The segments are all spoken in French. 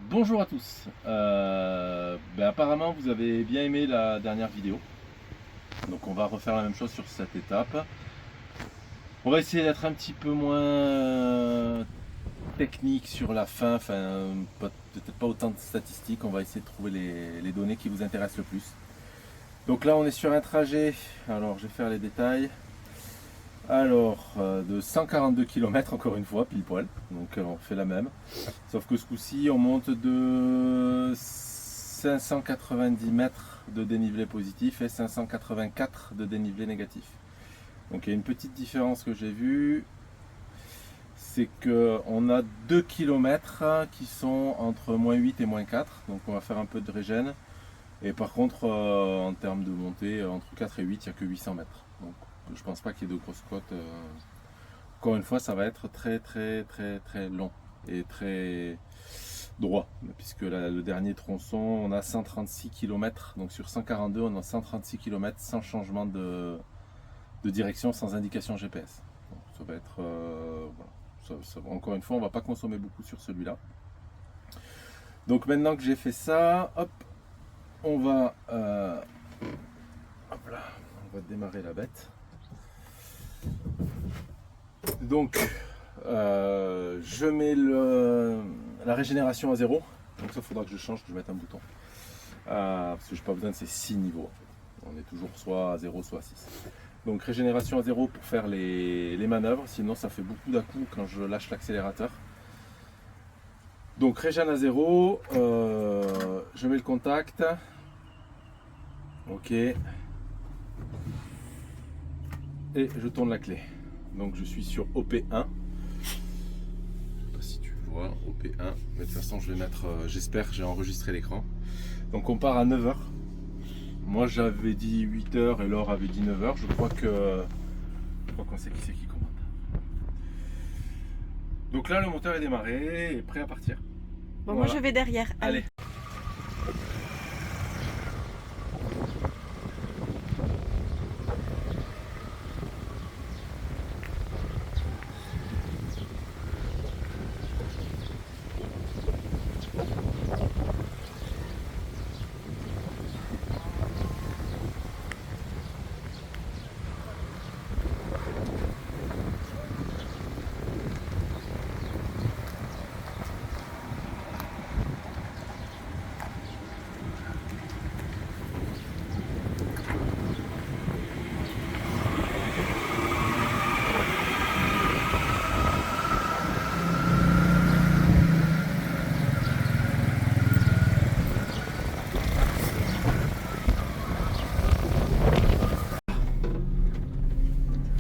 Bonjour à tous. Apparemment vous avez bien aimé la dernière vidéo. Donc on va refaire la même chose sur cette étape. On va essayer d'être un petit peu moins technique sur la fin, peut-être pas autant de statistiques. On va essayer de trouver les données qui vous intéressent le plus. Donc là on est sur un trajet, alors je vais faire les détails. Alors, de 142 km encore une fois, pile poil, donc on fait la même. Sauf que ce coup-ci, on monte de 590 mètres de dénivelé positif et 584 de dénivelé négatif. Donc il y a une petite différence que j'ai vue, c'est qu'on a 2 km qui sont entre -8 et -4, donc on va faire un peu de régène. Et par contre, en termes de montée, entre 4 et 8, il n'y a que 800 mètres. Donc je pense pas qu'il y ait de grosses côtes. Encore une fois, ça va être très long et très droit, puisque le dernier tronçon, on a 136 km, donc sur 142, on a 136 km sans changement de direction, sans indication GPS. Donc, ça va être, encore une fois, on va pas consommer beaucoup sur celui-là. Donc maintenant que j'ai fait ça, hop, on va démarrer la bête. Donc je mets la régénération à 0. Donc ça, il faudra que je change, que je mette un bouton. Parce que je n'ai pas besoin de ces 6 niveaux. En fait. On est toujours soit à 0, soit à 6. Donc régénération à 0 pour faire les manœuvres. Sinon ça fait beaucoup d'à-coups quand je lâche l'accélérateur. Donc régène à 0. Je mets le contact. Ok. Et je tourne la clé. Donc je suis sur OP1. Je sais pas si tu vois OP1, mais de toute façon je vais mettre, j'espère, j'ai enregistré l'écran. Donc on part à 9h. Moi j'avais dit 8h et Laure avait dit 9h. Je crois qu'on sait qui c'est qui commande. Donc là le moteur est démarré et prêt à partir. Bon, Voilà. moi je vais derrière. Allez.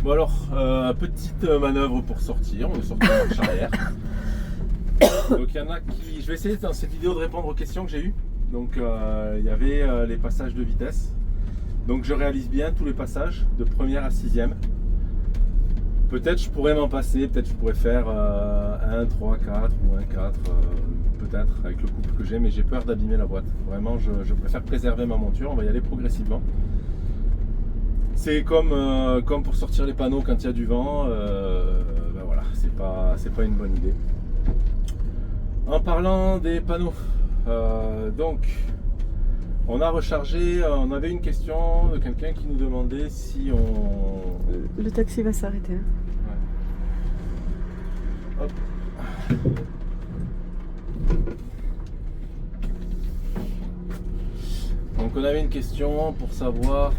Bon alors, petite manœuvre pour sortir, on est sorti en marche arrière. Donc il y en a qui... Je vais essayer dans cette vidéo de répondre aux questions que j'ai eues. Donc il y avait les passages de vitesse. Donc je réalise bien tous les passages de première à 6e. Peut-être je pourrais m'en passer, peut-être je pourrais faire 1, 3, 4 ou 1, 4, peut-être avec le couple que j'ai, mais j'ai peur d'abîmer la boîte. Vraiment, je préfère préserver ma monture, on va y aller progressivement. C'est comme pour sortir les panneaux quand il y a du vent, voilà, c'est pas une bonne idée. En parlant des panneaux, donc on a rechargé, on avait une question de quelqu'un qui nous demandait si on... Le taxi va s'arrêter. Hein. Ouais. Hop. Donc on avait une question pour savoir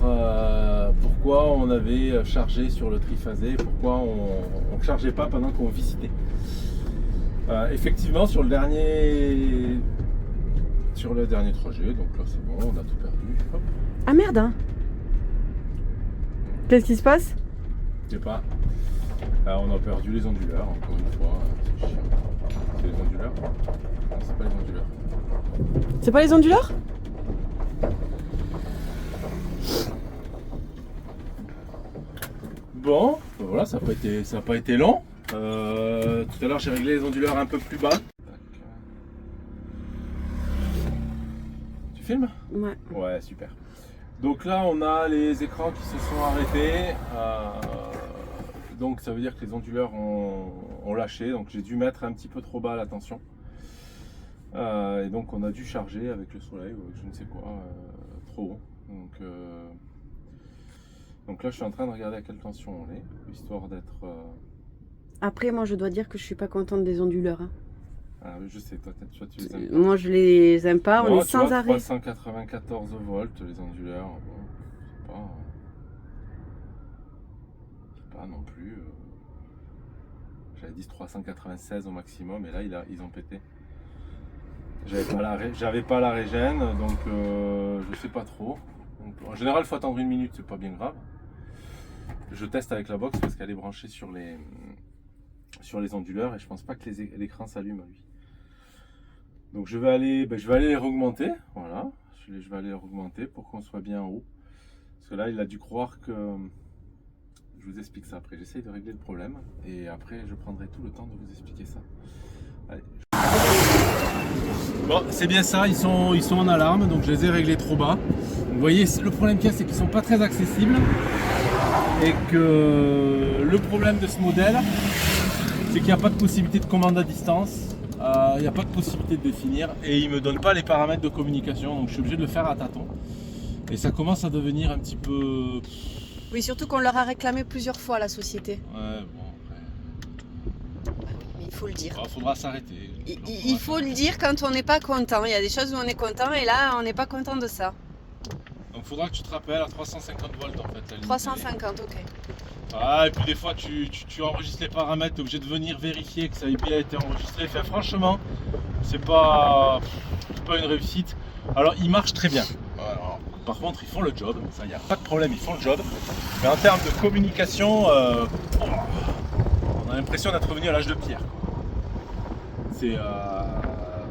pourquoi on avait chargé sur le triphasé, pourquoi on ne chargeait pas pendant qu'on visitait. Effectivement sur le dernier trajet, donc là c'est bon, on a tout perdu. Hop. Ah merde hein. Qu'est-ce qui se passe? Je sais pas. On a perdu les onduleurs encore une fois. C'est chiant. C'est les onduleurs? Non, c'est pas les onduleurs. C'est pas les onduleurs? Bon, voilà, ça n'a pas été long. Tout à l'heure j'ai réglé les onduleurs un peu plus bas. Tu filmes? Ouais. Ouais, super. Donc là on a les écrans qui se sont arrêtés. Donc ça veut dire que les onduleurs ont lâché. Donc j'ai dû mettre un petit peu trop bas la tension. Et donc on a dû charger avec le soleil ou avec je ne sais quoi, trop haut. Donc là je suis en train de regarder à quelle tension on est, histoire d'être... Après, moi, je dois dire que je suis pas contente des onduleurs. Hein. Ah oui, je sais, toi tu les aimes pas. Moi, je les aime pas, on Moi, est tu sans vois, arrêt. 394 volts, les onduleurs, bon, c'est pas non plus... J'avais dit 396 au maximum, et là ils ont pété. J'avais pas la régène, donc je sais pas trop. Donc, en général, il faut attendre 1 minute, c'est pas bien grave. Je teste avec la box parce qu'elle est branchée sur les onduleurs et je pense pas que l'écran s'allume lui. Donc je vais aller les augmenter, voilà. Je vais aller les augmenter pour qu'on soit bien en haut. Parce que là, il a dû croire que... Je vous explique ça après. J'essaye de régler le problème et après, je prendrai tout le temps de vous expliquer ça. Allez. Bon, c'est bien ça, ils sont en alarme, donc je les ai réglés trop bas. Vous voyez, le problème qu'il y a, c'est qu'ils ne sont pas très accessibles. Et que le problème de ce modèle, c'est qu'il n'y a pas de possibilité de commande à distance. Il n'y a pas de possibilité de définir. Et il ne me donne pas les paramètres de communication, donc je suis obligé de le faire à tâtons. Et ça commence à devenir un petit peu... Oui, surtout qu'on leur a réclamé plusieurs fois à la société. Ouais, bon, après... Mais il faut le dire. Il faudra s'arrêter. Il faut le dire quand on n'est pas content. Il y a des choses où on est content et là, on n'est pas content de ça. Donc il faudra que tu te rappelles à 350 volts en fait. 350, ok. Ah, et puis des fois tu enregistres les paramètres, tu es obligé de venir vérifier que ça ait bien été enregistré. Enfin, franchement, c'est pas une réussite. Alors il marche très bien. Alors, par contre, ils font le job, ça il n'y a pas de problème, ils font le job. Mais en termes de communication, on a l'impression d'être revenu à l'âge de pierre. C'est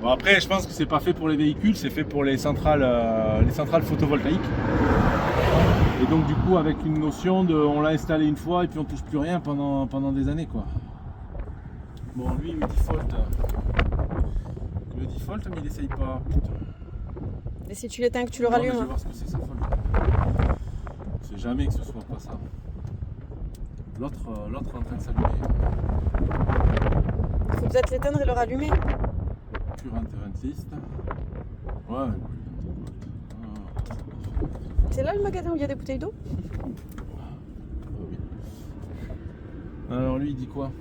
bon, après, je pense que c'est pas fait pour les véhicules, c'est fait pour les centrales photovoltaïques. Et donc du coup, avec une notion de, on l'a installé une fois et puis on touche plus rien pendant des années, quoi. Bon, lui, il me default, mais il essaye pas. Putain. Et si tu l'éteins, que tu le Non, mais rallumes. je vais voir ce que c'est sa faute. C'est jamais que ce soit pas ça. L'autre est en train de s'allumer. Il faut peut-être l'éteindre et le rallumer. Current list. Ouais. C'est là le magasin où il y a des bouteilles d'eau? Oui. Alors lui, il dit quoi?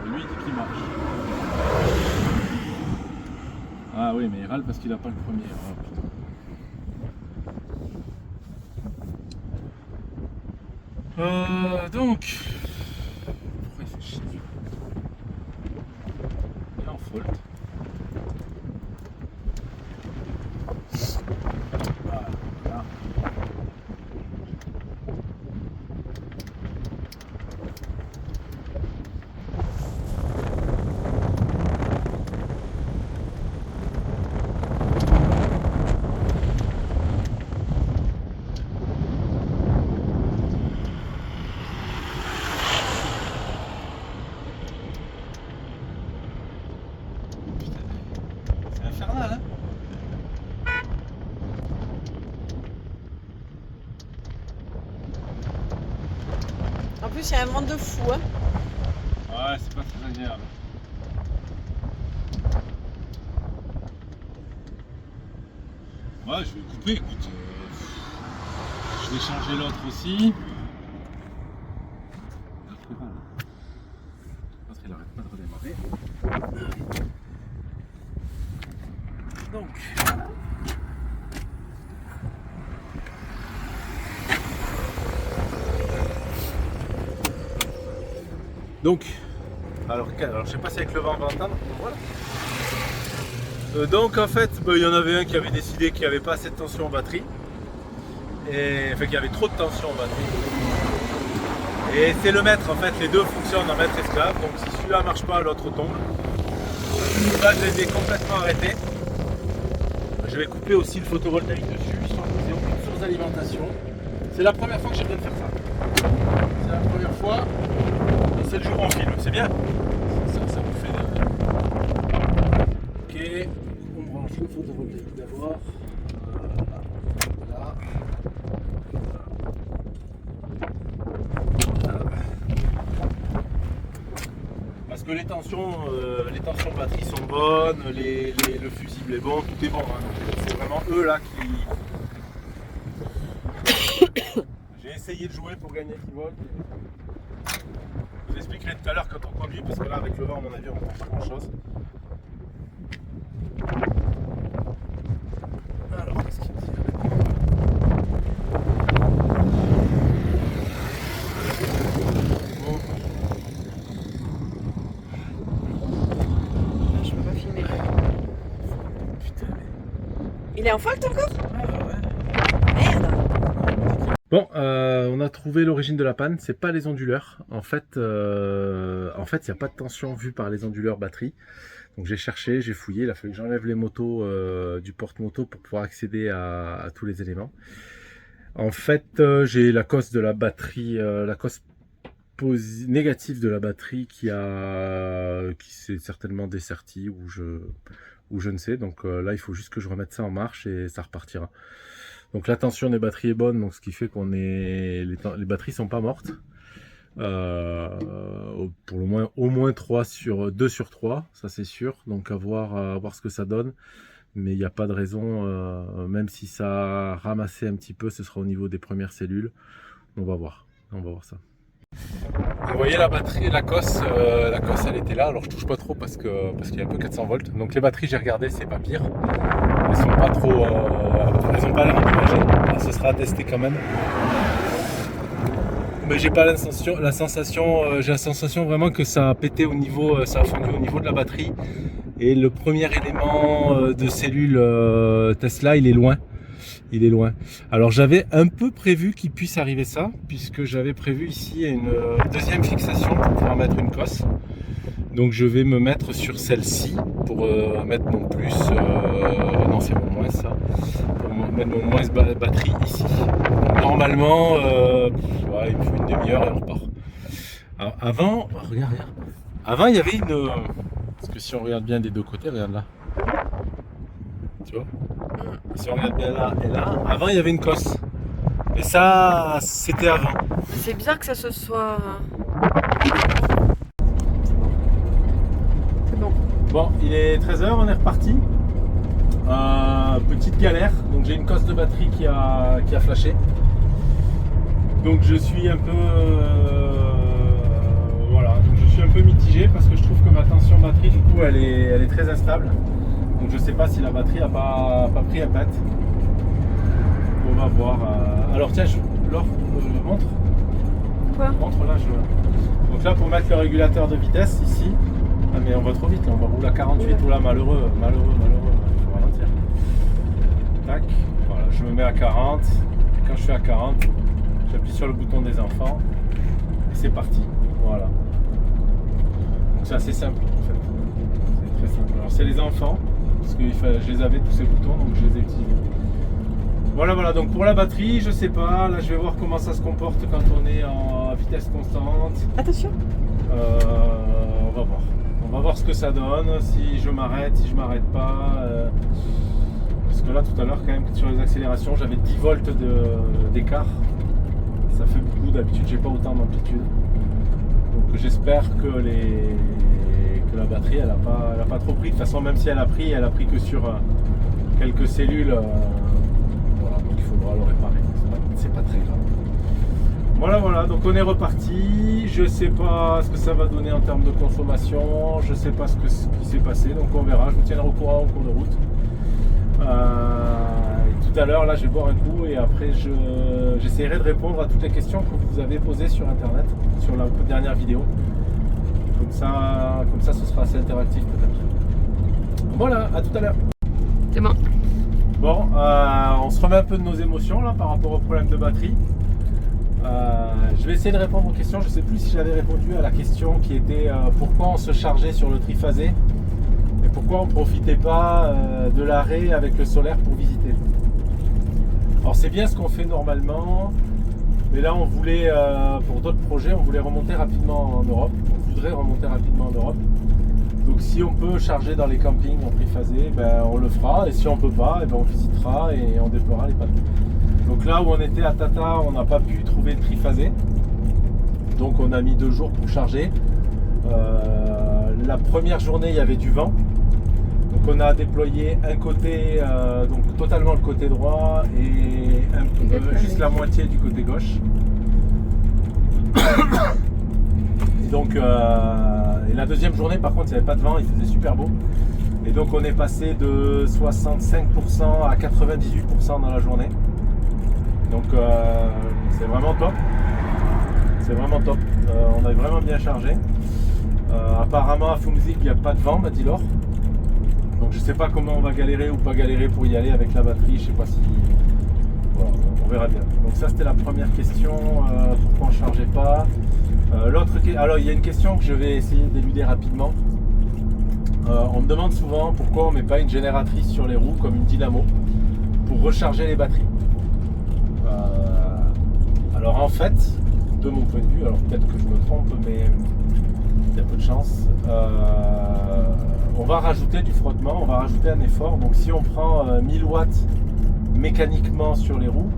Lui, il dit qu'il marche. Ah oui, mais il râle parce qu'il n'a pas le premier. Oh, putain. Donc, pourquoi il fait chier? Il est en faute. Voilà. C'est infernal, hein? En plus, il y a un monde de fou. Hein. Ouais, c'est pas très agréable. Ouais, je vais couper, écoute. Je vais changer l'autre aussi. L'autre, il arrête pas de redémarrer. Donc, alors je sais pas si avec le vent on va entendre. Voilà. Donc en fait, il y en avait un qui avait décidé qu'il n'y avait pas assez de tension en batterie. Enfin qu'il y avait trop de tension en batterie. Et c'est le maître en fait, les deux fonctionnent en maître esclave. Donc si celui-là marche pas, l'autre tombe. Là je les ai complètement arrêtés. Je vais couper aussi le photovoltaïque dessus, sans causer aucune source d'alimentation. C'est la première fois que j'ai besoin de faire ça. C'est la première fois. Et c'est le jour où on filme, c'est bien. Ça vous fait Ok, on branche le photovoltaïque d'abord. Là. Parce que les tensions batterie sont bonnes, le fusible est bon, tout est bon. Hein. C'est vraiment eux là qui... J'ai essayé de jouer pour gagner 10 volts. Je vous expliquerai tout à l'heure quand on conduit, parce que là avec le vent à mon avis on ne comprend pas grand chose. Alors, qu'est-ce qu'il me dit là? Je peux pas filmer. Putain, mais... Il est en faute encore? ouais. Merde. Bon, on a trouvé l'origine de la panne, c'est pas les onduleurs. En fait, il n'y a pas de tension vue par les onduleurs batterie. Donc j'ai cherché, j'ai fouillé, il a fallu que j'enlève les motos du porte-moto pour pouvoir accéder à tous les éléments. En fait, j'ai la cosse de la batterie, la cosse négative de la batterie qui s'est certainement dessertie ou je ne sais. Donc là, il faut juste que je remette ça en marche et ça repartira. Donc la tension des batteries est bonne, donc ce qui fait qu'on est les batteries sont pas mortes. Pour le moins au moins 2 sur 3, ça c'est sûr. Donc à voir ce que ça donne. Mais il n'y a pas de raison, même si ça a ramassé un petit peu, ce sera au niveau des premières cellules. On va voir ça. Vous voyez la batterie, la cosse elle était là. Alors je touche pas trop parce qu'il y a un peu 400 volts. Donc les batteries, j'ai regardé, c'est pas pire. Elles sont pas trop, elles ont pas l'air endommagées. Ce sera à tester quand même. Mais j'ai pas la sensation, j'ai la sensation vraiment que ça a pété au niveau, ça a fondu au niveau de la batterie. Et le premier élément de cellule Tesla, il est loin. Alors j'avais un peu prévu qu'il puisse arriver ça, puisque j'avais prévu ici une deuxième fixation pour pouvoir mettre une cosse. Donc je vais me mettre sur celle-ci pour mettre mon plus, non c'est mon moins ça, pour mettre mon moins batterie ici. Donc, normalement, il me faut une demi-heure et on repart. Alors, avant, regarde, avant il y avait une... Parce que si on regarde bien des deux côtés, regarde là. Tu vois? Si on regarde bien là et là, avant il y avait une cosse. Mais ça, c'était avant. C'est bizarre que ça se soit... C'est bon. Bon, il est 13h, on est reparti. Petite galère, donc j'ai une cosse de batterie qui a flashé. Donc je suis un peu... voilà, donc je suis un peu mitigé parce que je trouve que ma tension batterie, du coup, elle est très instable. Donc je sais pas si la batterie a pas pris un pet. On va voir. Alors tiens, Laure, montre. Quoi? Montre là. Donc là pour mettre le régulateur de vitesse ici. Ah mais on va trop vite là, on va rouler à 48 ou là malheureux, il faut ralentir. Tac, voilà, je me mets à 40. Et quand je suis à 40, j'appuie sur le bouton des enfants. Et c'est parti. Voilà. Donc c'est assez simple en fait. C'est très simple. Alors c'est les enfants. Parce que je les avais tous ces boutons, donc je les ai utilisés. Voilà, donc pour la batterie, je sais pas, là je vais voir comment ça se comporte quand on est en vitesse constante. Attention. On va voir ce que ça donne, si je m'arrête, si je m'arrête pas. Parce que là tout à l'heure quand même sur les accélérations j'avais 10 volts d'écart. Ça fait beaucoup, d'habitude j'ai pas autant d'amplitude. Donc j'espère que la batterie elle a pas trop pris. De toute façon même si elle a pris que sur quelques cellules. Voilà, donc il faudra le réparer. C'est pas très grave. Voilà, donc on est reparti. Je sais pas ce que ça va donner en termes de consommation. Je sais pas ce qui s'est passé. Donc on verra. Je vous tiendrai au courant en cours de route. Et tout à l'heure là je vais boire un coup et après j'essaierai de répondre à toutes les questions que vous avez posées sur internet, sur la dernière vidéo. Comme ça ce sera assez interactif peut-être. Voilà, à tout à l'heure. C'est bon. Bon, on se remet un peu de nos émotions là par rapport au problème de batterie. Je vais essayer de répondre aux questions. Je ne sais plus si j'avais répondu à la question qui était pourquoi on se chargeait sur le triphasé et pourquoi on ne profitait pas de l'arrêt avec le solaire pour visiter. Alors c'est bien ce qu'on fait normalement, mais là on voulait, pour d'autres projets, on voulait remonter rapidement en Europe. On voudrait remonter rapidement en Europe. Donc si on peut charger dans les campings en triphasé, ben, on le fera. Et si on ne peut pas, ben, on visitera et on déploiera les panneaux. Donc là où on était à Tata, on n'a pas pu trouver de triphasé. Donc on a mis 2 jours pour charger. la première journée, il y avait du vent. Donc on a déployé un côté, donc totalement le côté droit et juste la moitié du côté gauche. Et donc et la deuxième journée par contre il n'y avait pas de vent, il faisait super beau. Et donc on est passé de 65% à 98% dans la journée. Donc c'est vraiment top. C'est vraiment top. On a vraiment bien chargé. Apparemment à Fumzig il n'y a pas de vent, m'a dit Laure. Donc je sais pas comment on va galérer ou pas galérer pour y aller avec la batterie, je sais pas si. Voilà, on verra bien. Donc ça c'était la première question, pourquoi on ne chargeait pas. Alors il y a une question que je vais essayer d'éluder rapidement. On me demande souvent pourquoi on ne met pas une génératrice sur les roues comme une dynamo pour recharger les batteries. Alors en fait, de mon point de vue, alors peut-être que je me trompe, mais il y a peu de chance. On va rajouter du frottement, on va rajouter un effort. Donc si on prend 1000 watts mécaniquement sur les roues,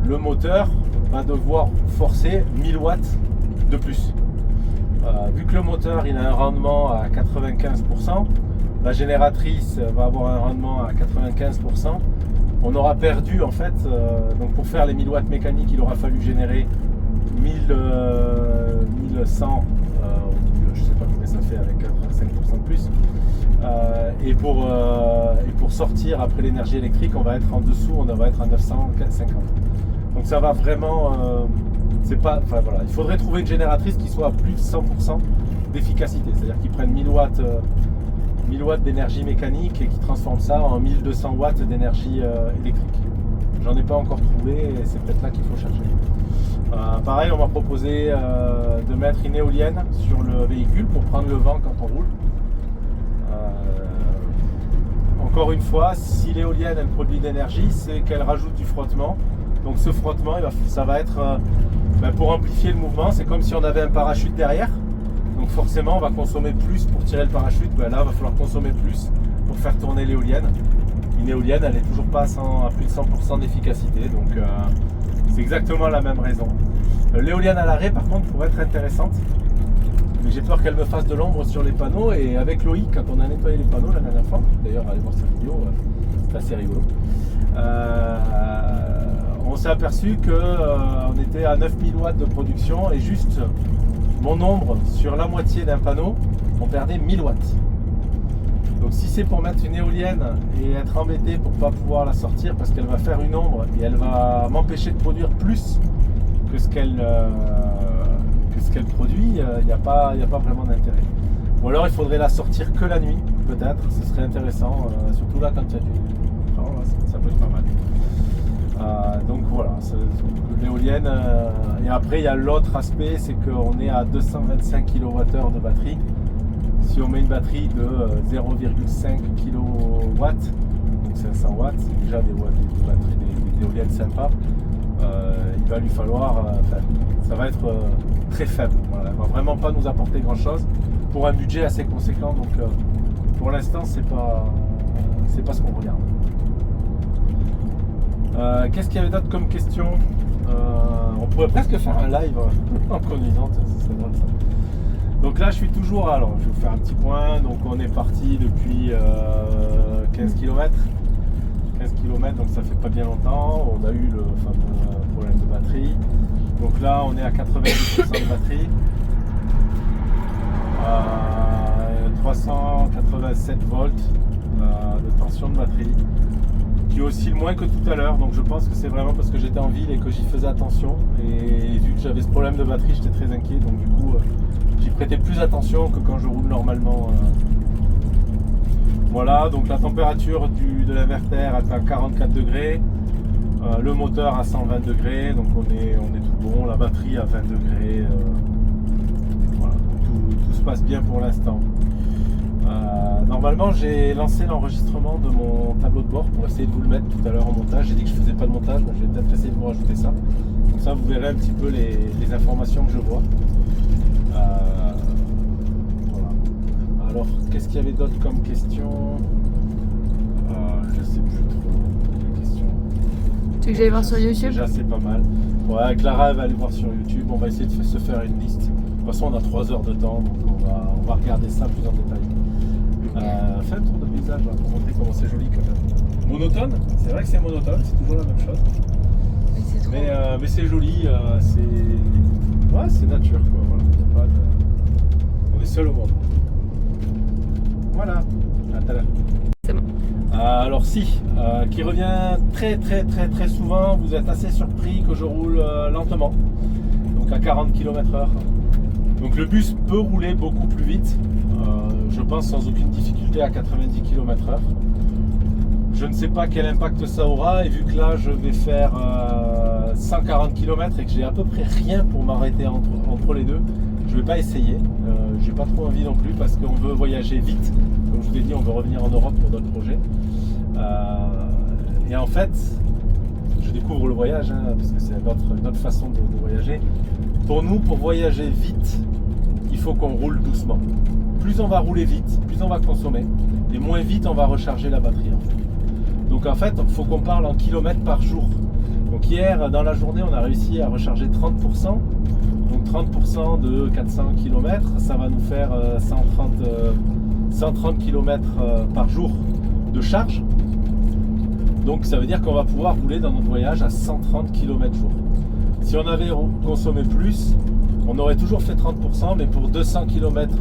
le moteur va devoir forcer 1000 watts de plus. Vu que le moteur il a un rendement à 95%, la génératrice va avoir un rendement à 95%. On aura perdu en fait, donc pour faire les 1000 watts mécaniques, il aura fallu générer 1100, je sais pas combien ça fait avec 85% de plus. Et pour sortir après l'énergie électrique, on va être en dessous, on va être à 950. Donc ça va vraiment, c'est pas, enfin voilà, il faudrait trouver une génératrice qui soit à plus de 100% d'efficacité, c'est-à-dire qu'ils prennent 1000 watts d'énergie mécanique et qui transforment ça en 1200 watts d'énergie électrique. J'en ai pas encore trouvé et c'est peut-être là qu'il faut chercher. Pareil, on m'a proposé de mettre une éolienne sur le véhicule pour prendre le vent quand on roule. Encore une fois, si l'éolienne elle produit de l'énergie, c'est qu'elle rajoute du frottement. Donc ce frottement, ça va être pour amplifier le mouvement. C'est comme si on avait un parachute derrière. Donc forcément, on va consommer plus pour tirer le parachute. Là, il va falloir consommer plus pour faire tourner l'éolienne. Une éolienne, elle n'est toujours pas à plus de 100% d'efficacité. Donc c'est exactement la même raison. L'éolienne à l'arrêt, par contre, pourrait être intéressante. Mais j'ai peur qu'elle me fasse de l'ombre sur les panneaux. Et avec Loïc, quand on a nettoyé les panneaux la dernière fois, d'ailleurs, allez voir cette vidéo, c'est assez rigolo. On s'est aperçu qu'on était à 9000 watts de production et juste mon ombre sur la moitié d'un panneau, on perdait 1000 watts. Donc si c'est pour mettre une éolienne et être embêté pour ne pas pouvoir la sortir parce qu'elle va faire une ombre et elle va m'empêcher de produire plus que ce qu'elle produit, il n'y a pas vraiment d'intérêt. Ou alors il faudrait la sortir que la nuit, peut-être, ce serait intéressant, surtout là quand il y a du vent, ça peut être pas mal. Donc voilà, l'éolienne. Et après, il y a l'autre aspect, c'est qu'on est à 225 kWh de batterie. Si on met une batterie de 0,5 kW, donc 500 watts, c'est déjà des éoliennes sympas. Il va lui falloir, ça va être très faible. Voilà, elle va vraiment pas nous apporter grand chose pour un budget assez conséquent. Donc pour l'instant, c'est pas ce qu'on regarde. Qu'est-ce qu'il y avait d'autre comme question? On pourrait presque faire un live en conduisant, ce serait drôle ça. Donc là je suis toujours, alors je vais vous faire un petit point, donc on est parti depuis 15 km. 15 km, donc ça fait pas bien longtemps, on a eu le fameux problème de batterie. Donc là on est à 90% de batterie. 387 volts de tension de batterie. Qui oscille moins que tout à l'heure, donc je pense que c'est vraiment parce que j'étais en ville et que j'y faisais attention, et vu que j'avais ce problème de batterie, j'étais très inquiet, donc du coup j'y prêtais plus attention que quand je roule normalement. Voilà, donc la température de l'inverter est à 44 degrés, le moteur à 120 degrés, donc on est tout bon, la batterie à 20 degrés, voilà, tout se passe bien pour l'instant. Normalement j'ai lancé l'enregistrement de mon tableau de bord pour essayer de vous le mettre tout à l'heure en montage. J'ai dit que je faisais pas de montage, mais je vais peut-être essayer de vous rajouter ça. Comme ça vous verrez un petit peu les informations que je vois. Voilà. Alors qu'est-ce qu'il y avait d'autre comme question? Je sais plus trop les questions. Tu veux que j'aille voir sur YouTube? Déjà c'est pas mal. Ouais, Clara elle va aller voir sur YouTube, on va essayer de se faire une liste. toute façon, on a 3 heures de temps, donc on va regarder ça plus en détail. Fais un tour de paysage là, pour montrer comment c'est joli quand même. Monotone, c'est vrai que c'est monotone, c'est toujours la même chose. Mais c'est joli, c'est nature quoi. Voilà. Y a pas de... On est seul au monde. Voilà, à tout à l'heure. C'est bon. Alors si, qui revient très souvent, vous êtes assez surpris que je roule lentement, donc à 40 km/h. Donc le bus peut rouler beaucoup plus vite, je pense sans aucune difficulté à 90 km/h. Je ne sais pas quel impact ça aura, et vu que là je vais faire 140 km et que j'ai à peu près rien pour m'arrêter entre les deux, je ne vais pas essayer. J'ai pas trop envie non plus parce qu'on veut voyager vite. Comme je vous l'ai dit, on veut revenir en Europe pour d'autres projets. Et en fait, je découvre le voyage, parce que c'est une autre façon de voyager. Pour nous, pour voyager vite, il faut qu'on roule doucement. Plus on va rouler vite, plus on va consommer, et moins vite on va recharger la batterie. En fait. Donc en fait, il faut qu'on parle en kilomètres par jour. Donc hier, dans la journée, on a réussi à recharger 30%. Donc 30% de 400 km, ça va nous faire 130 km par jour de charge. Donc ça veut dire qu'on va pouvoir rouler dans notre voyage à 130 km jour. Si on avait consommé plus, on aurait toujours fait 30%, mais pour 200 km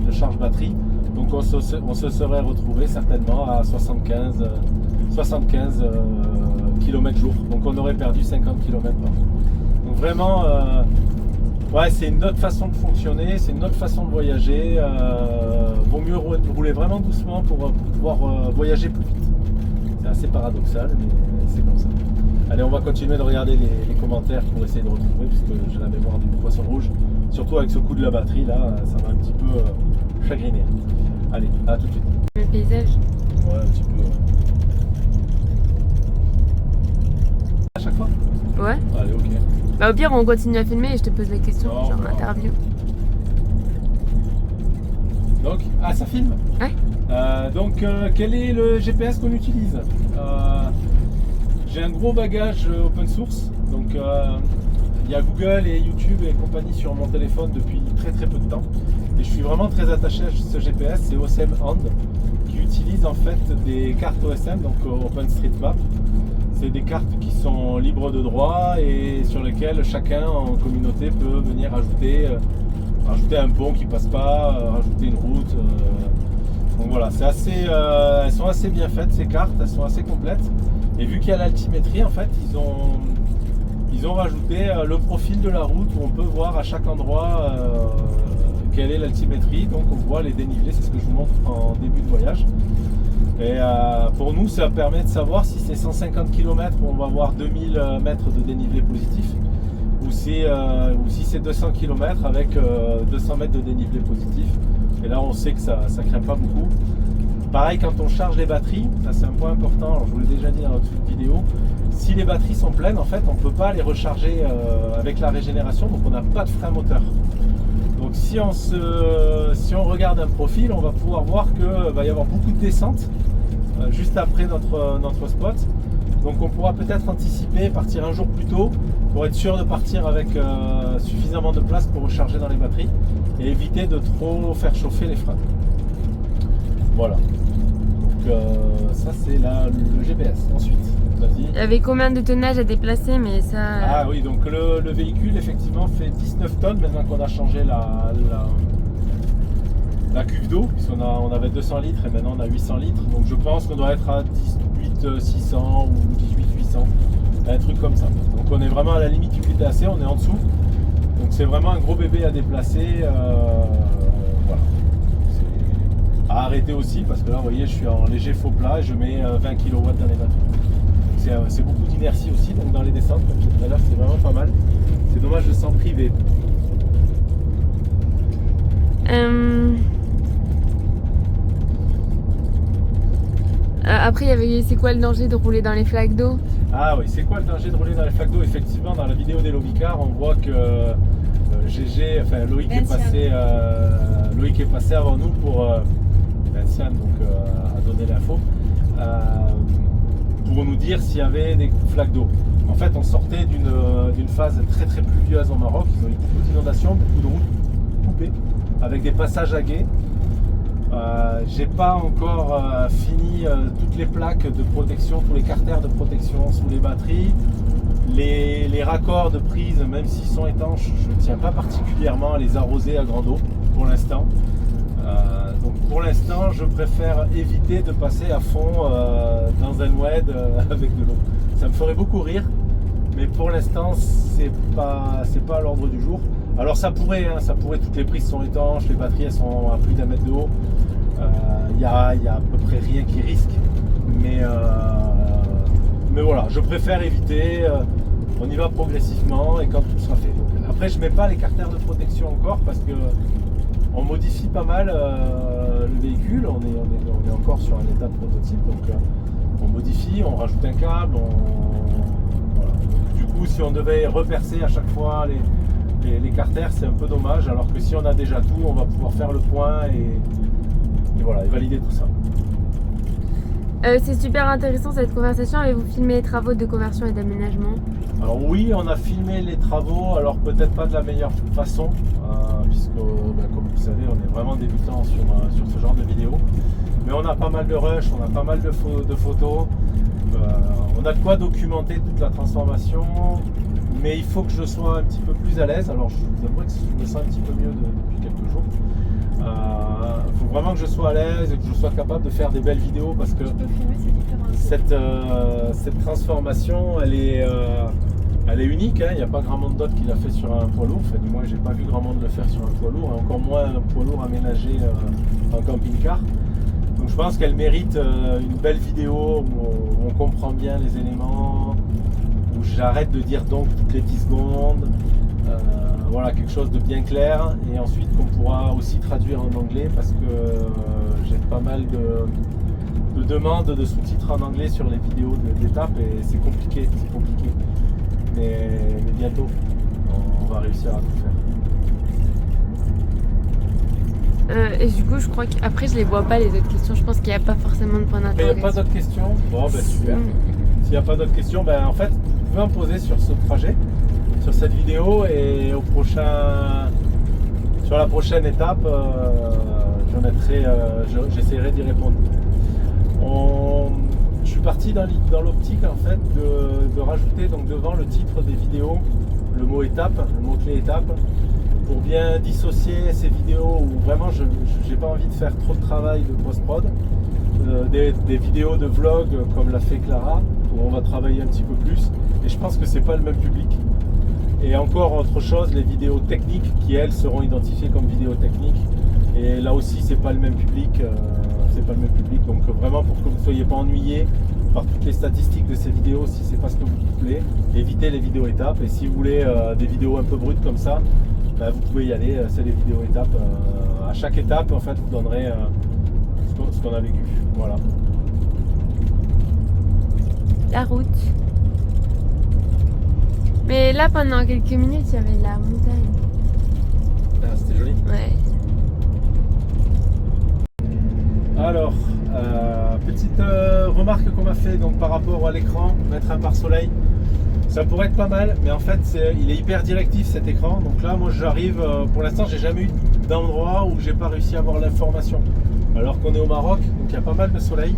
de charge batterie. Donc on se serait retrouvé certainement à 75 km jour. Donc on aurait perdu 50 km par jour. Donc vraiment, c'est une autre façon de fonctionner, c'est une autre façon de voyager. Vaut mieux rouler vraiment doucement pour pouvoir voyager plus vite. C'est assez paradoxal, mais c'est comme ça. Allez, on va continuer de regarder les commentaires pour essayer de retrouver, puisque j'ai la mémoire du poisson rouge. Surtout avec ce coup de la batterie, là, ça m'a un petit peu chagriné. Allez, à tout de suite. Le paysage. Ouais, un petit peu. À chaque fois? Ouais. Allez, ok. Bah au pire, on continue à filmer et je te pose la question, Non, genre non. interview. Donc, ça filme? Ouais. Donc, quel est le GPS qu'on utilise? J'ai un gros bagage open source, donc il y a Google et YouTube et compagnie sur mon téléphone depuis très peu de temps. Et je suis vraiment très attaché à ce GPS, c'est OSM Hand, qui utilise en fait des cartes OSM, donc OpenStreetMap. C'est des cartes qui sont libres de droit et sur lesquelles chacun en communauté peut venir rajouter un pont qui passe pas, rajouter une route. Donc voilà, elles sont assez bien faites ces cartes, elles sont assez complètes. Et vu qu'il y a l'altimétrie, en fait, ils ont rajouté le profil de la route où on peut voir à chaque endroit quelle est l'altimétrie. Donc on voit les dénivelés, c'est ce que je vous montre en début de voyage. Et pour nous, ça permet de savoir si c'est 150 km où on va avoir 2000 mètres de dénivelé positif ou si c'est 200 km avec 200 mètres de dénivelé positif. Et là, on sait que ça ne craint pas beaucoup. Pareil, quand on charge les batteries, ça c'est un point important, alors je vous l'ai déjà dit dans notre vidéo, si les batteries sont pleines, en fait, on ne peut pas les recharger avec la régénération, donc on n'a pas de frein moteur. Donc si on regarde un profil, on va pouvoir voir qu'il va y avoir beaucoup de descentes juste après notre spot. Donc on pourra peut-être anticiper, partir un jour plus tôt pour être sûr de partir avec suffisamment de place pour recharger dans les batteries et éviter de trop faire chauffer les freins. Voilà. Donc ça c'est le GPS. Ensuite, vas-y. Il y avait combien de tonnages à déplacer, mais ça... Ah oui, donc le véhicule effectivement fait 19 tonnes maintenant qu'on a changé la cuve d'eau, puisqu'on avait 200 litres et maintenant on a 800 litres. Donc je pense qu'on doit être à 18 600 ou 18 800, un truc comme ça. Donc on est vraiment à la limite du VTAC, on est en dessous. Donc c'est vraiment un gros bébé à déplacer. Voilà. À arrêter aussi, parce que là vous voyez je suis en léger faux plat et je mets 20 kW dans les batteries. C'est beaucoup d'inertie aussi, donc dans les descentes, comme je disais tout à l'heure, c'est vraiment pas mal. C'est dommage de s'en priver. Après, c'est quoi le danger de rouler dans les flaques d'eau? Ah oui, c'est quoi le danger de rouler dans les flaques d'eau? Effectivement, dans la vidéo d'Hello Vicar, on voit que Loïc est passé avant nous pour Vinciane, donc a donné l'info, pour nous dire s'il y avait des flaques d'eau. En fait, on sortait d'une phase très pluvieuse au Maroc. Ils ont eu beaucoup d'inondations, beaucoup de routes coupé avec des passages à guet. J'ai pas encore fini toutes les plaques de protection, tous les carters de protection sous les batteries. Les raccords de prise, même s'ils sont étanches, je ne tiens pas particulièrement à les arroser à grande eau pour l'instant. Donc pour l'instant, je préfère éviter de passer à fond dans un WED avec de l'eau. Ça me ferait beaucoup rire, mais pour l'instant, c'est pas à l'ordre du jour. Alors ça pourrait, toutes les prises sont étanches, les batteries elles sont à plus d'1 mètre de haut. Il y a à peu près rien qui risque, mais voilà, je préfère éviter. On y va progressivement et quand tout sera fait. Donc, après, je mets pas les carters de protection encore parce que on modifie pas mal le véhicule. On est encore sur un état de prototype, donc on modifie, on rajoute un câble. Voilà. Donc, du coup, si on devait repercer à chaque fois les carters, c'est un peu dommage. Alors que si on a déjà tout, on va pouvoir faire le point et voilà, et valider tout ça. C'est super intéressant cette conversation. Avez-vous filmé les travaux de conversion et d'aménagement? Alors oui, on a filmé les travaux, alors peut-être pas de la meilleure façon, puisque comme vous savez, on est vraiment débutant sur ce genre de vidéo. Mais on a pas mal de rush, on a pas mal de photos, on a de quoi documenter toute la transformation, mais il faut que je sois un petit peu plus à l'aise. Alors je vous avoue que je me sens un petit peu mieux depuis quelques jours. Il faut vraiment que je sois à l'aise et que je sois capable de faire des belles vidéos parce que cette transformation elle est unique, hein. Il n'y a pas grand monde d'autre qui l'a fait sur un poids lourd, enfin, du moins j'ai pas vu grand monde le faire sur un poids lourd, et encore moins un poids lourd aménagé en camping-car. Donc je pense qu'elle mérite une belle vidéo où on comprend bien les éléments, où j'arrête de dire donc toutes les 10 secondes. Voilà, quelque chose de bien clair et ensuite qu'on pourra aussi traduire en anglais parce que j'ai pas mal de demandes de sous-titres en anglais sur les vidéos d'étape et c'est compliqué. Mais bientôt, on va réussir à tout faire. Et du coup, je crois qu'après, je les vois pas les autres questions. Je pense qu'il n'y a pas forcément de point Il n'y a d'interrogation. pas d'autres questions? Bon, ben super. S'il n'y a pas d'autres questions, ben en fait, vous pouvez en poser sur ce trajet, sur cette vidéo et sur la prochaine étape, j'essaierai d'y répondre. Je suis parti dans l'optique en fait de rajouter donc devant le titre des vidéos le mot étape, le mot clé étape, pour bien dissocier ces vidéos où vraiment je n'ai pas envie de faire trop de travail de post-prod, des vidéos de vlog comme l'a fait Clara, où on va travailler un petit peu plus, et je pense que c'est pas le même public. Et encore autre chose, les vidéos techniques qui elles seront identifiées comme vidéos techniques, et là aussi c'est pas le même public, donc vraiment pour que vous ne soyez pas ennuyés par toutes les statistiques de ces vidéos, si c'est pas ce que vous voulez, évitez les vidéos étapes, et si vous voulez des vidéos un peu brutes comme ça, vous pouvez y aller, c'est les vidéos étapes. À chaque étape en fait vous donnerez ce qu'on a vécu. Voilà. La route. Mais là, pendant quelques minutes, il y avait la montagne. Ah, c'était joli. Ouais. Alors, petite remarque qu'on m'a fait donc, par rapport à l'écran, mettre un pare-soleil. Ça pourrait être pas mal, mais en fait, il est hyper directif cet écran. Donc là, moi j'arrive, pour l'instant, j'ai jamais eu d'endroit où j'ai pas réussi à avoir l'information. Alors qu'on est au Maroc, donc il y a pas mal de soleil.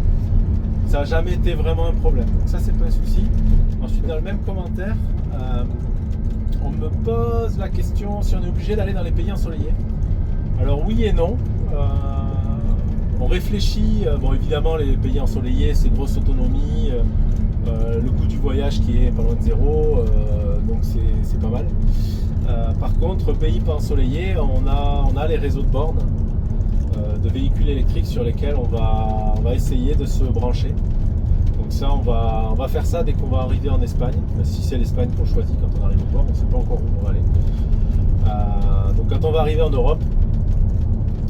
Ça n'a jamais été vraiment un problème. Donc ça, c'est pas un souci. Ensuite, dans le même commentaire, on me pose la question si on est obligé d'aller dans les pays ensoleillés. Alors oui et non. On réfléchit, bon évidemment les pays ensoleillés c'est grosse autonomie, le coût du voyage qui est pas loin de zéro, donc c'est pas mal. Par contre, pays pas ensoleillés, on a les réseaux de bornes de véhicules électriques sur lesquels on va essayer de se brancher. Donc ça on va faire ça dès qu'on va arriver en Espagne, si c'est l'Espagne qu'on choisit quand on arrive au port, on ne sait pas encore où on va aller. Donc quand on va arriver en Europe,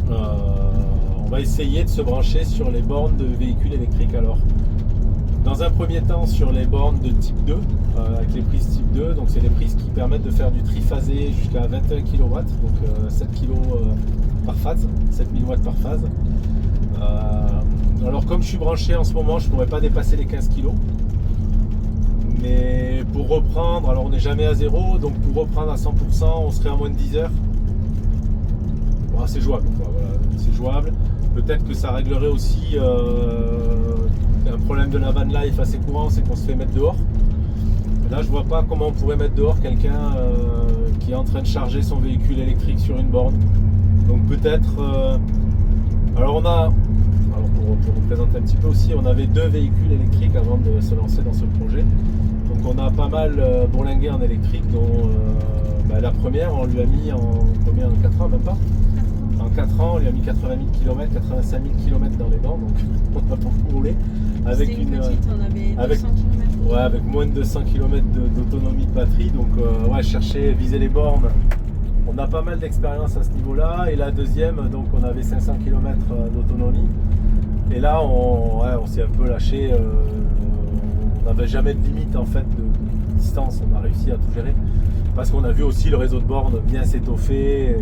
on va essayer de se brancher sur les bornes de véhicules électriques. Alors dans un premier temps sur les bornes de type 2, avec les prises type 2, donc c'est des prises qui permettent de faire du triphasé jusqu'à 21 kW, donc 7 kg par phase, 7000 watts par phase. Alors comme je suis branché en ce moment, je ne pourrais pas dépasser les 15 kg. Mais pour reprendre, alors on n'est jamais à zéro, donc pour reprendre à 100%, on serait à moins de 10 heures. c'est jouable, quoi, voilà, c'est jouable. Peut-être que ça réglerait aussi un problème de la van life assez courant, c'est qu'on se fait mettre dehors. Là, je vois pas comment on pourrait mettre dehors quelqu'un qui est en train de charger son véhicule électrique sur une borne. Donc peut-être... alors pour vous présenter un petit peu aussi, on avait 2 véhicules électriques avant de se lancer dans ce projet. Donc on a pas mal bourlingué en électrique, dont la première, on lui a mis en combien, en 4 ans, même pas. En 4 ans, on lui a mis 80 000 km, 85 000 km dans les dents, donc on a beaucoup roulé. Avec une petite, on avait 200 km. Ouais, avec moins de 200 km d'autonomie de batterie, donc chercher, viser les bornes. On a pas mal d'expérience à ce niveau-là. Et la deuxième, donc on avait 500 km d'autonomie. Et là, on s'est un peu lâché. On n'avait jamais de limite en fait de distance. On a réussi à tout gérer. Parce qu'on a vu aussi le réseau de bornes bien s'étoffer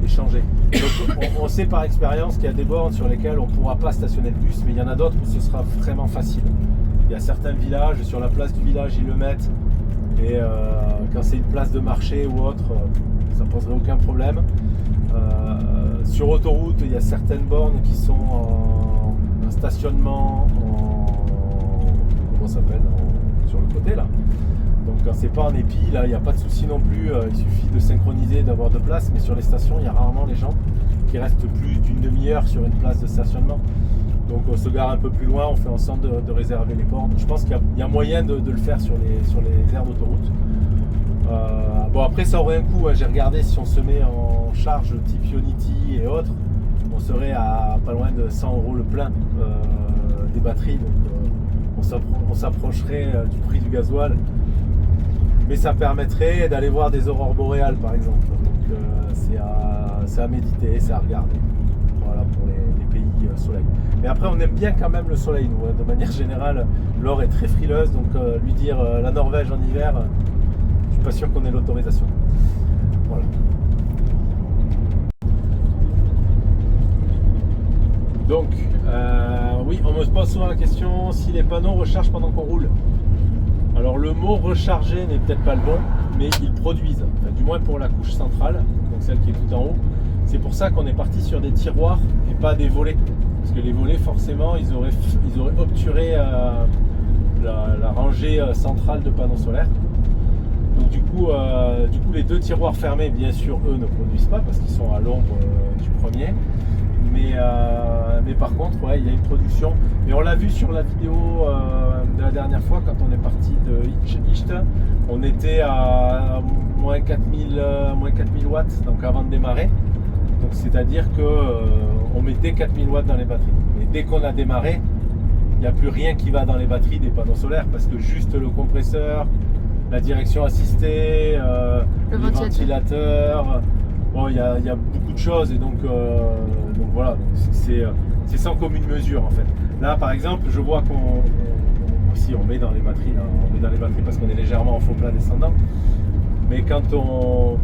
et changer. Donc on sait par expérience qu'il y a des bornes sur lesquelles on ne pourra pas stationner le bus, mais il y en a d'autres où ce sera vraiment facile. Il y a certains villages, sur la place du village, ils le mettent. Et quand c'est une place de marché ou autre, ça ne poserait aucun problème. Sur autoroute, il y a certaines bornes qui sont en stationnement comment ça s'appelle, sur le côté là. Donc quand c'est pas en épi, là il n'y a pas de souci non plus, il suffit de synchroniser, d'avoir de place, mais sur les stations, il y a rarement les gens qui restent plus d'une demi-heure sur une place de stationnement. Donc on se gare un peu plus loin, on fait en sorte de réserver les bornes. Je pense qu'il y a moyen de le faire sur les aires d'autoroute. Bon après ça aurait un coût, hein. J'ai regardé, si on se met en charge type Ionity et autres, on serait à pas loin de 100 € le plein des batteries, donc on s'approcherait du prix du gasoil, mais ça permettrait d'aller voir des aurores boréales par exemple, donc c'est à méditer, c'est à regarder, voilà pour les pays soleil. Mais après on aime bien quand même le soleil nous, hein. De manière générale Laure est très frileuse, donc lui dire la Norvège en hiver, je suis pas sûr qu'on ait l'autorisation. Voilà. Donc, oui, on me pose souvent la question si les panneaux rechargent pendant qu'on roule. Alors le mot recharger n'est peut-être pas le bon, mais ils produisent, enfin, du moins pour la couche centrale, donc celle qui est tout en haut. C'est pour ça qu'on est parti sur des tiroirs et pas des volets. Parce que les volets, forcément, ils auraient obturé la rangée centrale de panneaux solaires. Donc du coup, les 2 tiroirs fermés, bien sûr, eux ne produisent pas parce qu'ils sont à l'ombre du premier. Mais par contre, ouais, il y a une production. Et on l'a vu sur la vidéo de la dernière fois, quand on est parti de Icht, on était à moins 4000 watts, donc avant de démarrer. Donc c'est-à-dire qu'on mettait 4000 watts dans les batteries. Et dès qu'on a démarré, il n'y a plus rien qui va dans les batteries des panneaux solaires, parce que juste le compresseur, la direction assistée, le ventilateur, bon, il y a beaucoup de choses, et donc voilà, c'est sans commune mesure en fait. Là par exemple, je vois si on met dans les batteries, là, on met dans les batteries parce qu'on est légèrement en faux plat descendant, mais quand on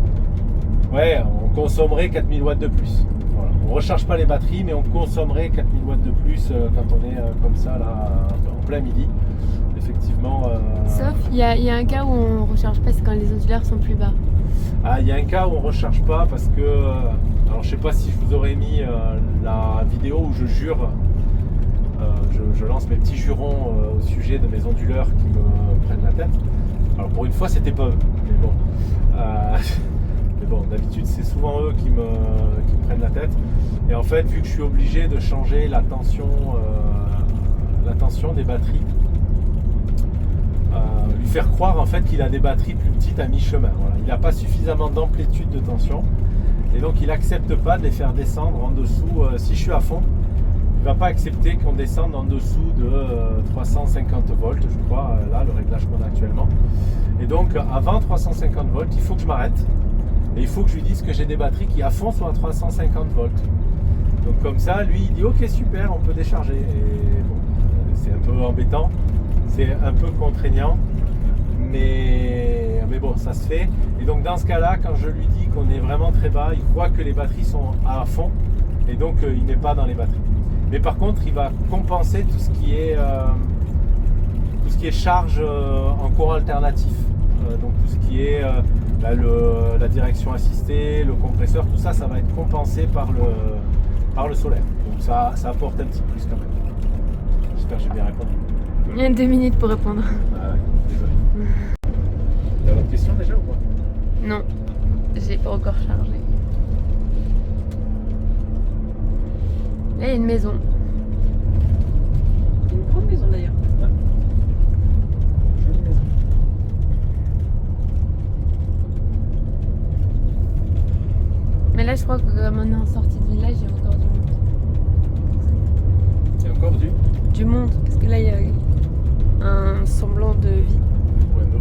consommerait 4000 watts de plus. Voilà. On ne recharge pas les batteries, mais on consommerait 4000 watts de plus quand on est comme ça là en plein midi. Effectivement. Sauf il y a un cas où on ne recharge pas, c'est quand les onduleurs sont plus bas. Ah, il y a un cas où on ne recharge pas parce que. Alors je sais pas si je vous aurais mis la vidéo où je jure. Je lance mes petits jurons au sujet de mes onduleurs qui me prennent la tête. Alors pour une fois c'était pas eux, mais bon. Mais bon, d'habitude c'est souvent eux qui me prennent la tête. Et en fait, vu que je suis obligé de changer la tension des batteries, lui faire croire en fait qu'il a des batteries plus petites à mi-chemin. Voilà. Il n'a pas suffisamment d'amplitude de tension. Et donc il n'accepte pas de les faire descendre en dessous. Si je suis à fond, il ne va pas accepter qu'on descende en dessous de 350 volts, je crois, là le réglage qu'on a actuellement. Et donc avant 350 volts, il faut que je m'arrête. Et il faut que je lui dise que j'ai des batteries qui à fond sont à 350 volts. Donc comme ça, lui il dit ok super, on peut décharger. Et bon, c'est un peu embêtant, c'est un peu contraignant, mais bon, ça se fait. Et donc dans ce cas-là, quand je lui dis qu'on est vraiment très bas, il croit que les batteries sont à fond, et donc il ne met pas dans les batteries. Mais par contre, il va compenser tout ce qui est charge en courant alternatif. Donc tout ce qui est la direction assistée, le compresseur, tout ça, ça va être compensé par le solaire. Donc ça apporte un petit plus quand même. J'espère que j'ai bien répondu. Il y a 2 minutes pour répondre. Ah ouais, désolé. T'as d'autres questions déjà ou quoi? Non, j'ai pas encore chargé. Là, il y a une maison. Une grande maison d'ailleurs. Jolie maison. Mais là, je crois que comme on est en sortie de village, il y a encore du monde. C'est encore Du monde, parce que là, il y a un semblant de vie. point d'eau.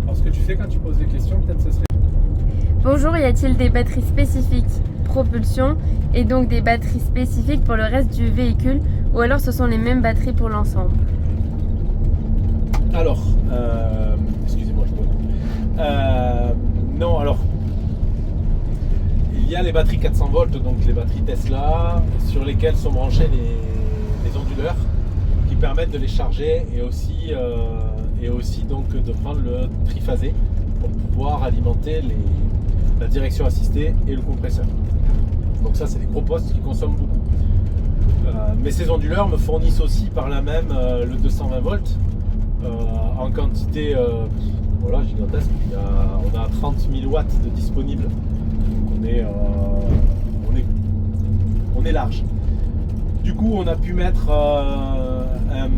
Alors ce que tu fais quand tu poses des questions, peut-être ce serait... Bonjour, y a-t-il des batteries spécifiques propulsion et donc des batteries spécifiques pour le reste du véhicule ou alors ce sont les mêmes batteries pour l'ensemble? Alors, excusez-moi, je me non, alors, il y a les batteries 400 volts, donc les batteries Tesla, sur lesquelles sont branchés les onduleurs qui permettent de les charger et aussi donc de prendre le triphasé pour pouvoir alimenter la direction assistée et le compresseur. Donc ça, c'est des gros postes qui consomment beaucoup. Mais ces onduleurs me fournissent aussi par là même le 220 volts en quantité voilà, gigantesque. On a 30 000 watts de disponible. Donc on est large. Du coup, on a pu mettre un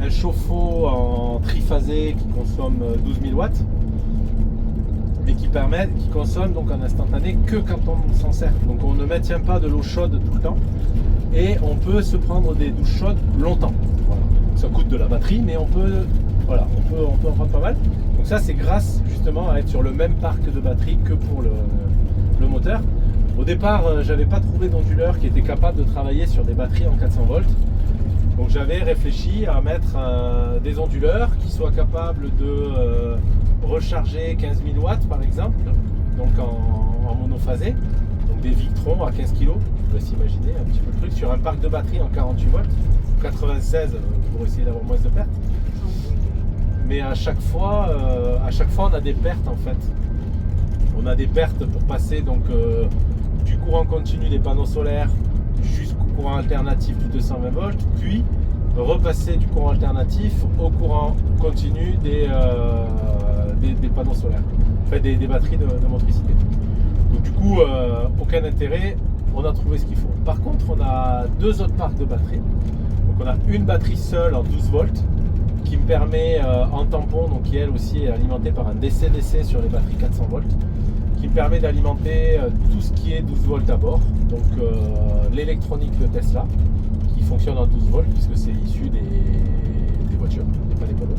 chauffe-eau en triphasé qui consomme 12 000 watts et qui consomme donc en instantané que quand on s'en sert. Donc on ne maintient pas de l'eau chaude tout le temps et on peut se prendre des douches chaudes longtemps. Voilà. Ça coûte de la batterie, mais on peut en prendre pas mal. Donc ça, c'est grâce justement à être sur le même parc de batterie que pour le moteur. Au départ, j'avais pas trouvé d'onduleur qui était capable de travailler sur des batteries en 400 volts. Donc j'avais réfléchi à mettre des onduleurs qui soient capables de recharger 15 000 watts par exemple, donc en monophasé, donc des Victron à 15 kg, je vous laisse imaginer un petit peu le truc, sur un parc de batterie en 48 volts, 96 pour essayer d'avoir moins de pertes. Mais à chaque fois on a des pertes en fait. On a des pertes pour passer donc du courant continu des panneaux solaires jusqu'au courant alternatif du 220 volts, puis repasser du courant alternatif au courant continu des panneaux solaires, enfin des batteries de motricité. Donc du coup, aucun intérêt, on a trouvé ce qu'il faut. Par contre, on a deux autres parcs de batteries. Donc on a une batterie seule en 12 volts qui me permet en tampon, donc qui elle aussi est alimentée par un DC-DC sur les batteries 400 volts, qui me permet d'alimenter tout ce qui est 12 volts à bord, donc l'électronique de Tesla qui fonctionne en 12 volts puisque c'est issu des voitures, pas des polos.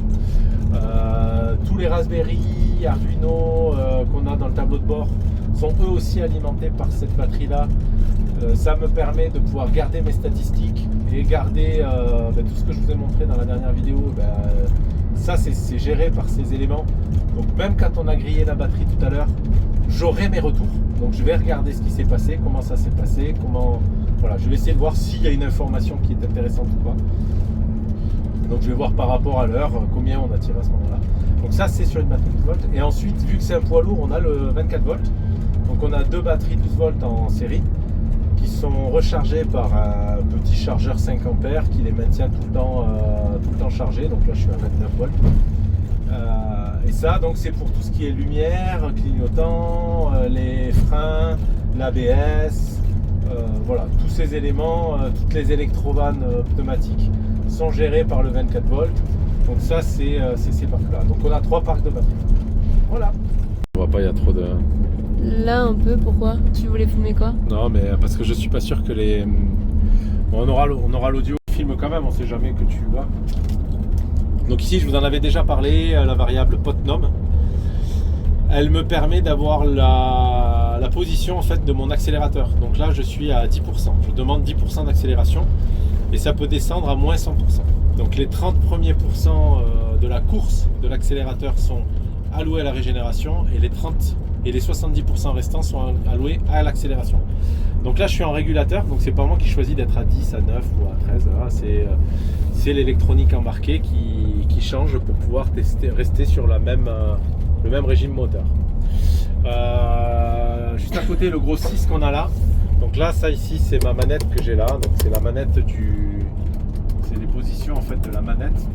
Tous les Raspberry, Arduino qu'on a dans le tableau de bord sont eux aussi alimentés par cette batterie là. Ça me permet de pouvoir garder mes statistiques et garder tout ce que je vous ai montré dans la dernière vidéo. Ça c'est géré par ces éléments, donc même quand on a grillé la batterie tout à l'heure, j'aurai mes retours, donc je vais regarder ce qui s'est passé, comment ça s'est passé, voilà, je vais essayer de voir s'il y a une information qui est intéressante ou pas. Donc je vais voir par rapport à l'heure combien on a tiré à ce moment là. Donc ça c'est sur une batterie 12 volts. Et ensuite, vu que c'est un poids lourd, on a le 24 volts, donc on a deux batteries 12 volts en série qui sont rechargées par un petit chargeur 5 ampères qui les maintient tout le temps chargés. Donc là je suis à 29 volts. Et ça donc c'est pour tout ce qui est lumière, clignotant, les freins, l'ABS, voilà, tous ces éléments, toutes les électrovannes pneumatiques sont gérées par le 24 volts. Donc ça c'est ces parcs là. Donc on a trois parcs de batterie. Voilà. On voit pas, il y a trop de... Là un peu, pourquoi? Tu voulais filmer quoi? Non mais parce que je suis pas sûr que les... Bon, on aura l'audio, filme quand même, on sait jamais que tu vas. Donc ici je vous en avais déjà parlé, la variable potnom. Elle me permet d'avoir la position en fait de mon accélérateur. Donc là je suis à 10%, je demande 10% d'accélération et ça peut descendre à moins 100%. Donc les 30 premiers pourcents de la course de l'accélérateur sont alloués à la régénération et les 30 et les 70% restants sont alloués à l'accélération. Donc là je suis en régulateur, donc c'est pas moi qui choisis d'être à 10, à 9 ou à 13, là, c'est l'électronique embarquée qui change pour pouvoir rester sur le même régime moteur. Juste à côté le gros 6 qu'on a là, donc là ça ici c'est ma manette que j'ai là, donc c'est la manette c'est les positions en fait de la manette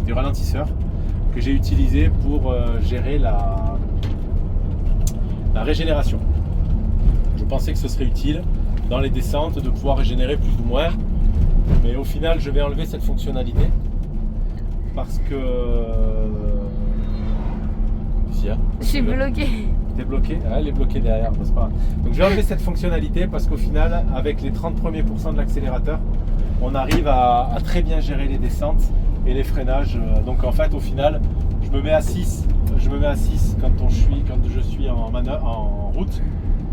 du ralentisseur que j'ai utilisé pour gérer la régénération. Je pensais que ce serait utile dans les descentes de pouvoir régénérer plus ou moins, mais au final je vais enlever cette fonctionnalité parce que je suis bloqué. T'es bloqué? Ah, elle est bloquée derrière, c'est pas grave. Donc je vais enlever cette fonctionnalité parce qu'au final avec les 30 premiers pourcents de l'accélérateur on arrive à très bien gérer les descentes et les freinages. Donc en fait au final je me mets à 6 quand je suis en route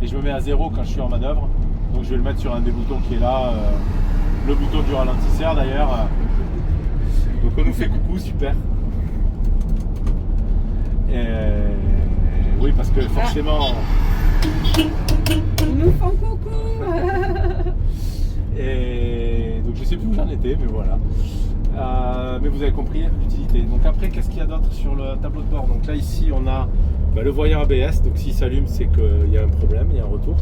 et je me mets à 0 quand je suis en manœuvre. Donc je vais le mettre sur un des boutons qui est là, le bouton du ralentisseur d'ailleurs. Donc on nous fait coucou, super. Oui parce que forcément Ils nous font coucou. et donc je sais plus où j'en étais, mais voilà. Mais vous avez compris l'utilité. Donc après, qu'est-ce qu'il y a d'autre sur le tableau de bord? Donc là ici on a le voyant ABS, donc s'il s'allume c'est qu'il y a un problème, il y a un retour.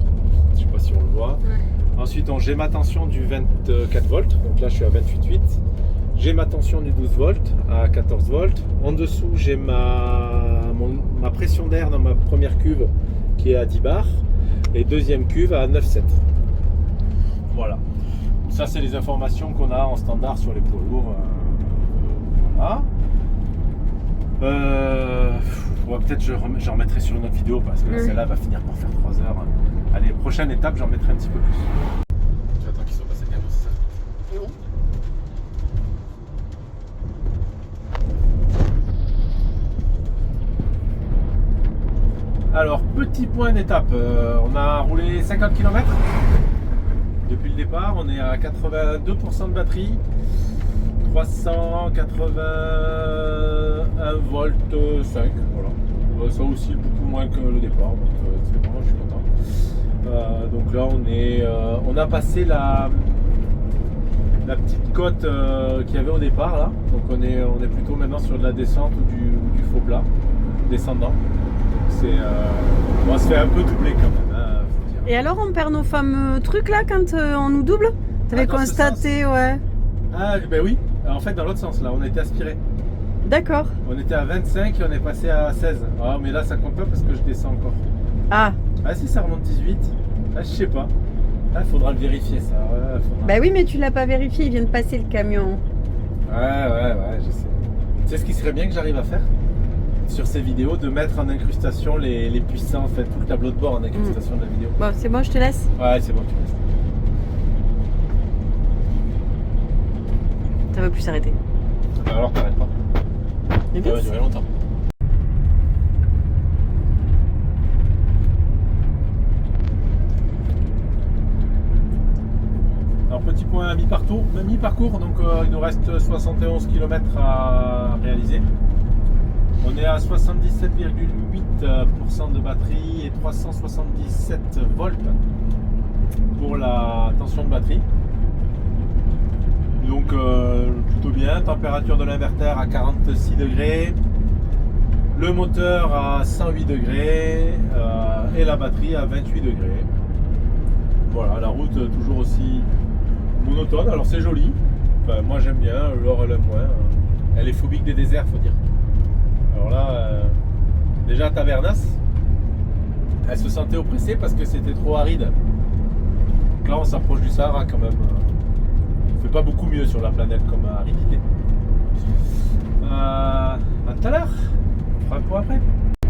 Je sais pas si on le voit. Ouais. Ensuite j'ai ma tension du 24 volts, donc là je suis à 28,8. J'ai ma tension du 12 volts à 14 volts. En dessous j'ai ma pression d'air dans ma première cuve qui est à 10 bars et deuxième cuve à 9,7. Voilà. Ça c'est les informations qu'on a en standard sur les poids lourds. Voilà. Ouais, peut-être j'en remettrai sur une autre vidéo parce que celle-là va finir par faire 3 heures. Allez, prochaine étape, j'en mettrai un petit peu plus. Tu attends qu'ils soient passés bien, c'est ça? Non. Alors, petit point d'étape, on a roulé 50 km depuis le départ, on est à 82% de batterie, 381 volts 5, voilà. Ça aussi beaucoup moins que le départ, donc c'est bon, je suis content. Donc là on a passé la petite côte qu'il y avait au départ là, donc on est plutôt maintenant sur de la descente ou du faux plat descendant. On se fait un peu doubler quand même, hein, faut dire. Et alors on perd nos fameux trucs là quand on nous double? T'avais constaté, ouais. Ah ben oui, en fait dans l'autre sens là, on a été aspiré. D'accord. On était à 25 et on est passé à 16. Ah mais là ça compte pas parce que je descends encore. Ah. Ah si ça remonte 18. Ah je sais pas. Ah faudra le vérifier ça. Ouais, Bah oui mais tu l'as pas vérifié, il vient de passer le camion. Ouais, je sais. Tu sais ce qui serait bien que j'arrive à faire sur ces vidéos, de mettre en incrustation les puissants, en fait, tout le tableau de bord en incrustation de la vidéo. Bon, c'est bon, je te laisse. Ouais, c'est bon, tu restes. Ça veut plus s'arrêter. Alors t'arrêtes pas. Ça va durer longtemps. Alors petit point mi-parcours, donc il nous reste 71 km à réaliser. On est à 77,8% de batterie et 377 volts pour la tension de batterie. Donc plutôt bien, température de l'inverteur à 46 degrés, le moteur à 108 degrés et la batterie à 28 degrés. Voilà, la route toujours aussi monotone, alors c'est joli, enfin, moi j'aime bien, Laure elle aime moins, elle est phobique des déserts faut dire. Alors là, déjà à Tabernas, elle se sentait oppressée parce que c'était trop aride. Donc là on s'approche du Sahara quand même. On fait pas beaucoup mieux sur la planète comme aridité. À tout à l'heure, on fera un point après.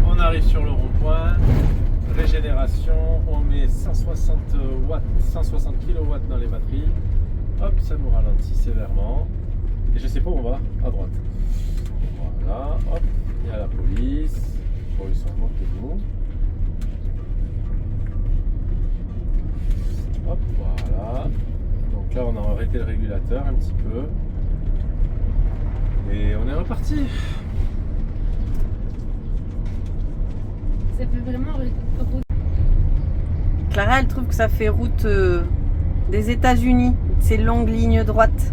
On arrive sur le rond-point, régénération, on met 160 watts, 160 kW dans les batteries. Hop, ça nous ralentit sévèrement. Et je sais pas où on va, à droite. Voilà, hop, il y a la police. Bon, ils sont morts que nous. Hop, voilà. Donc là, on a arrêté le régulateur un petit peu. Et on est reparti. Ça fait vraiment route. Clara, elle trouve que ça fait route des États-Unis, ces longues lignes droites.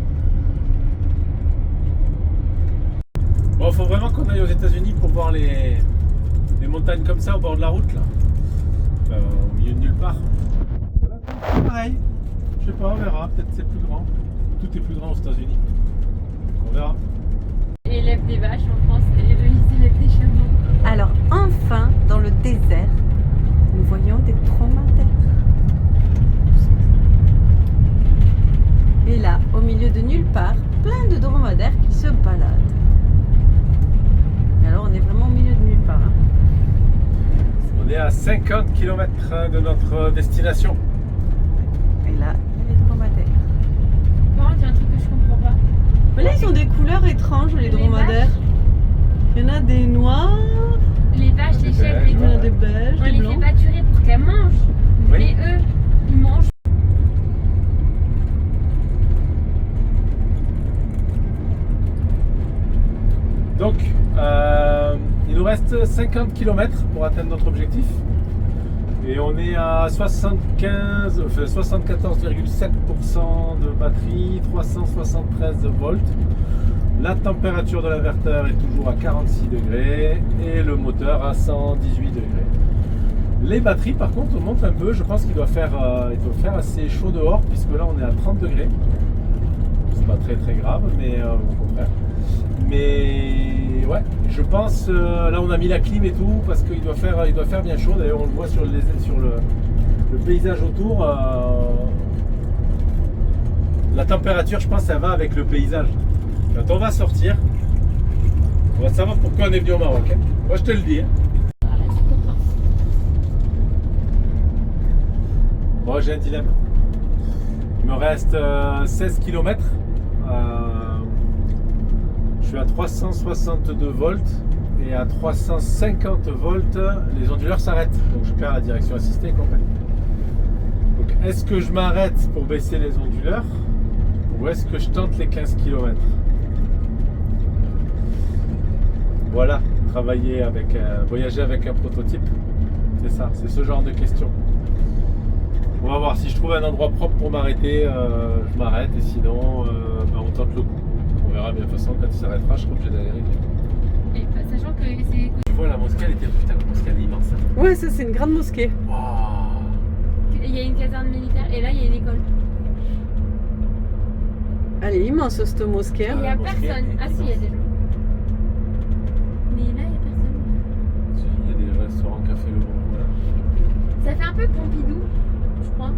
Bon, faut vraiment qu'on aille aux États-Unis pour voir les montagnes comme ça au bord de la route là. Au milieu de nulle part. Voilà, pareil. Je sais pas, on verra. Peut-être c'est plus grand. Tout est plus grand aux États-Unis. Donc on verra. Et élève des vaches en France et eux ils élèvent des chameaux. Alors enfin, dans le désert, nous voyons des dromadaires. Et là, au milieu de nulle part, plein de dromadaires qui se baladent. Et alors on est vraiment au milieu de nulle part. Hein. On est à 50 km de notre destination. Et là, il y a les dromadaires. Par contre, il y a un truc que je comprends pas. Mais là, ils ont des couleurs étranges, les Les dromadaires. Il y en a des noirs, Les vaches, les chèvres, les il y en a blancs. des beiges, On des les fait blancs. pas tuer pour qu'elles mangent. Oui. Mais eux, ils mangent. Donc, il nous reste 50 km pour atteindre notre objectif. Et on est à 74,7% de batterie, 373 volts. La température de l'inverteur est toujours à 46 degrés et le moteur à 118 degrés. Les batteries, par contre, montent un peu. Je pense qu'il doit faire assez chaud dehors, puisque là on est à 30 degrés. C'est pas très très grave, mais au contraire. Mais ouais, je pense, là on a mis la clim et tout, parce qu'il doit faire bien chaud. D'ailleurs, on le voit sur le paysage autour. La température, je pense, ça va avec le paysage. Quand on va sortir, on va savoir pourquoi on est venu au Maroc. Hein. Moi, je te le dis. Hein. Bon, j'ai un dilemme. Il me reste 16 km. Je suis à 362 volts et à 350 volts, les onduleurs s'arrêtent. Donc je perds la direction assistée complètement. Donc est-ce que je m'arrête pour baisser les onduleurs ou est-ce que je tente les 15 km? Voilà, voyager avec un prototype, c'est ça, c'est ce genre de questions. On va voir, si je trouve un endroit propre pour m'arrêter, je m'arrête et sinon on tente le coup. On verra bien, de toute façon quand il s'arrêtera, je serai obligé d'aller régler. Et sachant que c'est. Tu vois la mosquée, elle était putain, la mosquée elle est immense. Ouais, ça c'est une grande mosquée. Wow. Il y a une caserne militaire et là il y a une école. Elle est immense cette mosquée. Il Hein. n'y a la mosquée personne. est Ah si, il y a des gens. Mais là il n'y a personne. Si, il y a des restaurants, café, le bon, voilà. Ça fait un peu Pompidou, je crois.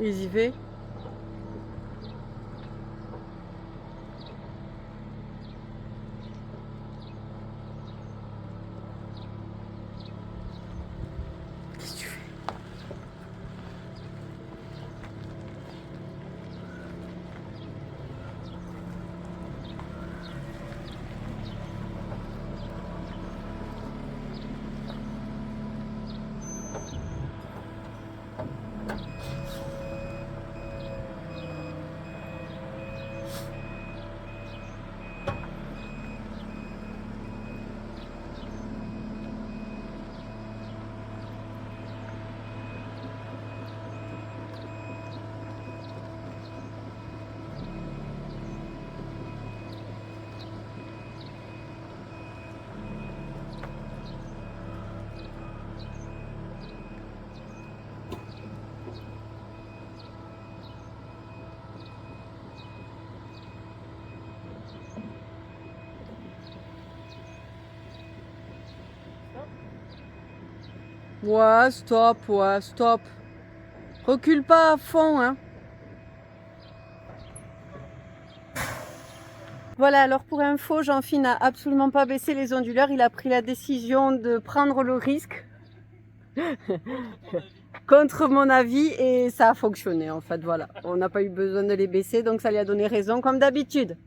Ils y vont. Qu'est-ce que tu fais? Ouais, stop, ouais, stop. Recule pas à fond, hein. Voilà, alors pour info, Jean-Philippe n'a absolument pas baissé les onduleurs. Il a pris la décision de prendre le risque contre mon avis et ça a fonctionné en fait. Voilà, on n'a pas eu besoin de les baisser, donc ça lui a donné raison comme d'habitude.